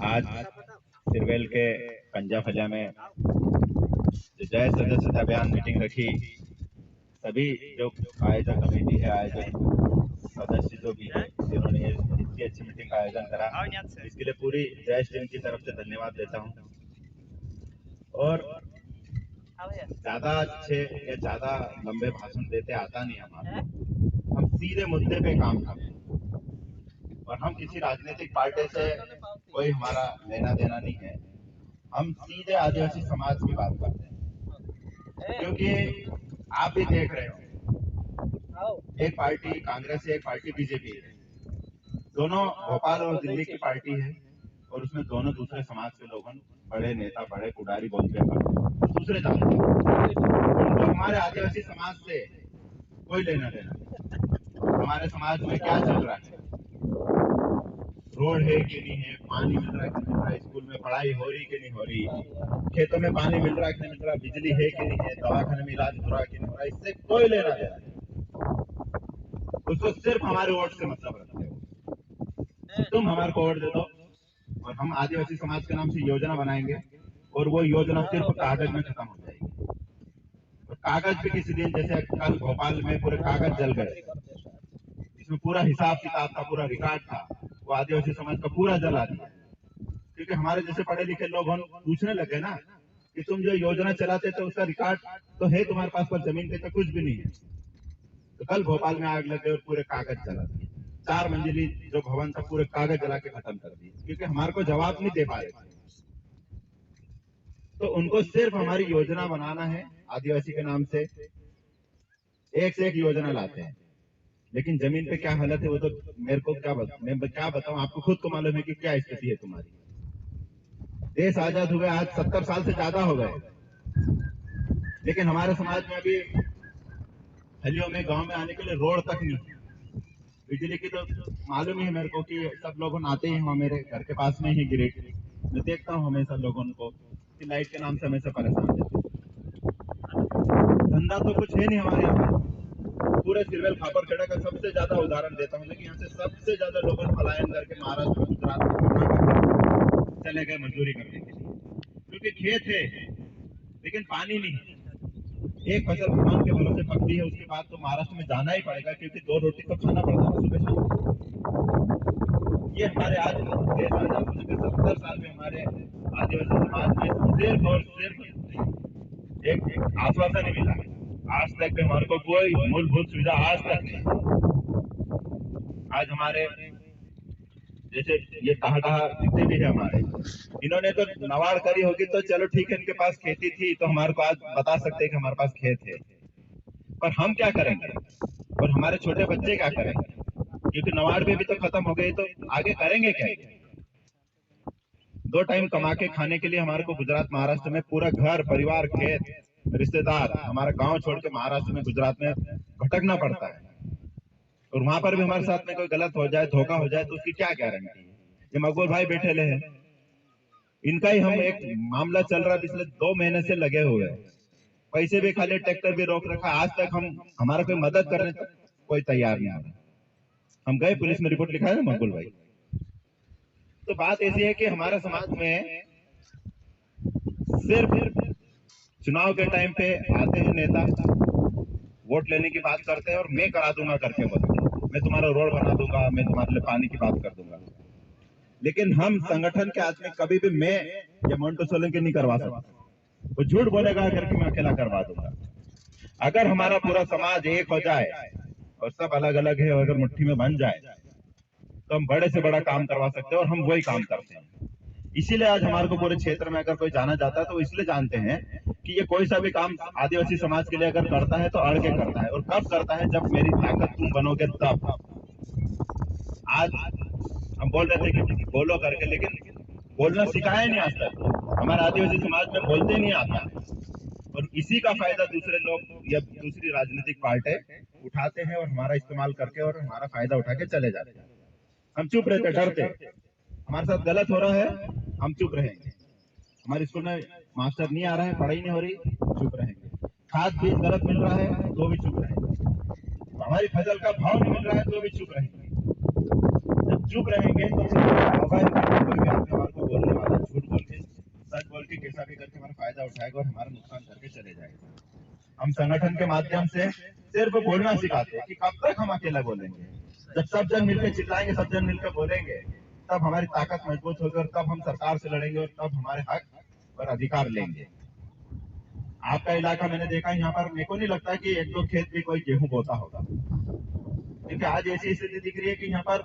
आज सिरवेल के पंजा फजा में जो जय सदस्यता अभियान मीटिंग रखी, सभी जो आयोजक कमेटी है, आयोजक सदस्य जो भी है, जिन्होंने इतनी अच्छी मीटिंग का आयोजन करा, इसके लिए पूरी जय टीम की तरफ से धन्यवाद देता हूँ। और ज्यादा अच्छे या ज्यादा लंबे भाषण देते आता नहीं हमारा, हम सीधे मुद्दे पे काम करते हैं और हम किसी राजनीतिक पार्टी से कोई हमारा लेना देना नहीं है। हम सीधे आदिवासी समाज की बात करते हैं, क्योंकि आप भी देख रहे हो, एक पार्टी कांग्रेस है, एक पार्टी बीजेपी है, दोनों भोपाल और दिल्ली की पार्टी है और उसमें दोनों दूसरे समाज के लोग, बड़े नेता, बड़े पुडारी बोलते हैं, दूसरे जाते हैं। उनको हमारे आदिवासी समाज से कोई लेना देना नहीं। हमारे समाज में क्या चल रहा है, रोड है कि नहीं है, पानी मिल रहा है कि नहीं मिल रहा है, स्कूल में पढ़ाई हो रही कि नहीं हो रही, खेतों में पानी मिल रहा है कि नहीं मिल रहा, बिजली है कि नहीं है, दवाखाने में इलाज हो रहा है कि नहीं हो रहा, इससे कोई लेना देना नहीं। उसको सिर्फ हमारे वोट से मतलब रखते हो। तुम हमारे को वोट दे दो और हम आदिवासी समाज के नाम से योजना बनाएंगे और वो योजना सिर्फ कागज में खत्म हो जाएगी। और कागज पे किसी दिन, जैसे कल भोपाल में पूरे कागज जल गए, इसमें पूरा हिसाब किताब था, पूरा रिकॉर्ड था, वो आदिवासी समाज का पूरा जला दिया। क्योंकि हमारे जैसे पढ़े लिखे लोग हम पूछने लगे ना कि तुम जो योजना चलाते थे उसका रिकॉर्ड तो है तुम्हारे पास, पर जमीन पे तो कुछ भी नहीं है। तो कल भोपाल में आग लग गई और पूरे कागज जला दिए। 4 मंजिली जो भवन था पूरे कागज जला के खत्म कर दिए, क्योंकि हमारे को जवाब नहीं दे पा रहे थे। तो उनको सिर्फ हमारी योजना बनाना है, आदिवासी के नाम से एक से एक योजना लाते हैं, लेकिन जमीन पे क्या हालत है वो तो मेरे को मैं क्या बताऊं, आपको खुद को मालूम है कि क्या स्थिति है तुम्हारी। देश आजाद हुए आज 70 साल से ज्यादा हो गए, लेकिन हमारे समाज में अभी हलियों में, गांव में आने के लिए रोड तक नहीं। बिजली की तो मालूम ही है मेरे को कि सब लोग आते ही हैं, मेरे घर के पास में ही ग्रिड, मैं देखता हूँ हमेशा लोगों को कि लाइट के नाम से हमेशा परेशान रहते हैं। धंधा तो कुछ है नहीं हमारे यहाँ पर। पूरे सिरवेल खापरखेड़ा का सबसे ज्यादा उदाहरण देता हूँ, लेकिन यहाँ से सबसे ज्यादा लोगों ने पलायन करके महाराष्ट्र, गुजरात में, कर्नाटक चले गए मजदूरी करने के लिए, क्योंकि खेत है लेकिन पानी नहीं। एक फसल भगवान के भरोसे पकती है, उसके बाद तो महाराष्ट्र में जाना ही पड़ेगा, क्योंकि 2 रोटी तो खाना पड़ता है सुबह शाम। ये हमारे आज देश आजाद होने के 70 साल में हमारे आदिवासी समाज में सिर्फ और सिर्फ एक आश्वासन ही मिला है। आज तक भी हमारे को कोई मूलभूत सुविधा आज तक नहीं। आज हमारे जैसे ये कहा जितने भी है हमारे, इन्होंने तो नवाड़ करी होगी तो चलो ठीक है, इनके पास खेती थी तो हमारे को आज बता सकते हैं कि हमारे पास खेत है, पर हम क्या करेंगे और हमारे छोटे बच्चे क्या करेंगे, क्योंकि नवाड़ पे भी तो खत्म हो गई, तो आगे करेंगे क्या। 2 टाइम कमा के खाने के लिए हमारे को गुजरात, महाराष्ट्र में पूरा घर परिवार, खेत, रिश्तेदार, हमारा गांव छोड़ के महाराष्ट्र में, गुजरात में भटकना पड़ता है। और वहां पर भी हमारे साथ में कोई गलत हो जाए, धोखा हो जाए, तो उसकी क्या गारंटी है। ये मकबूल भाई बैठे ले हैं, इनका ही हम एक मामला चल रहा है, पिछले 2 महीने से लगे हुए हैं, पैसे भी खाली, ट्रैक्टर भी रोक रखा, आज तक हम हमारा कोई मदद करने तक कोई तैयार नहीं हो रहा। हम गए, पुलिस में रिपोर्ट लिखा है ना मकबूल भाई। तो बात ऐसी है कि हमारे समाज में सिर्फ चुनाव के टाइम पे आते हैं नेता, वोट लेने की बात करते हैं और मैं करा दूंगा करके बोलते हैं, मैं तुम्हारा रोड बना दूंगा, मैं तुम्हारे लिए पानी की बात कर दूंगा। लेकिन हम संगठन के आदमी कभी भी मैं या मोन्टू सोलंकी नहीं करवा सकता। वो झूठ बोलेगा करके मैं अकेला करवा दूंगा। अगर हमारा पूरा समाज एक हो जाए और सब अलग अलग है, अगर मुट्ठी में बन जाए तो हम बड़े से बड़ा काम करवा सकते हैं, और हम वही काम करते हैं। इसीलिए आज हमारे को पूरे क्षेत्र में अगर कोई जाना चाहता है तो इसलिए जानते हैं कि ये कोई सा भी काम आदिवासी समाज के लिए अगर करता है तो अड़ के करता है, और कब करता है, जब मेरी ताकत तुम बनोगे तब। आज हम बोल रहे थे कि बोलो करके, लेकिन बोलना सिखाया नहीं आज तक। हमारे आदिवासी समाज में बोलते नहीं आता, और इसी का फायदा दूसरे लोग या दूसरी राजनीतिक पार्टी उठाते हैं और हमारा इस्तेमाल करके और हमारा फायदा उठा के चले जाते हैं। हम चुप रहते, डरते, हमारे साथ गलत हो रहा है हम चुप रहेंगे, हमारे स्कूल में मास्टर नहीं आ रहा है, पढ़ाई नहीं हो रही, चुप रहेंगे, खाद बीज गलत मिल रहा है तो भी चुप रहेंगे, हमारी फसल का भाव नहीं मिल रहा है तो भी चुप रहेंगे। जब चुप रहेंगे तो कोई भी आदमी हमारे को बोले जाएगा और हमारा नुकसान करके चले जाएगा। हम संगठन के माध्यम से सिर्फ बोलना सिखाते हैं कि कब तक हम अकेला बोलेंगे। जब सब जन मिलकर चिल्लाएंगे, सब जन मिलकर बोलेंगे, तब हमारी ताकत मजबूत होगी और तब हम सरकार से लड़ेंगे और तब हमारे हक और अधिकार लेंगे। आपका इलाका मैंने देखा, यहाँ पर मेरे को नहीं लगता कि एक दो खेत भी कोई गेहूं बोता होगा, क्योंकि आज ऐसी स्थिति दिख रही है कि यहाँ पर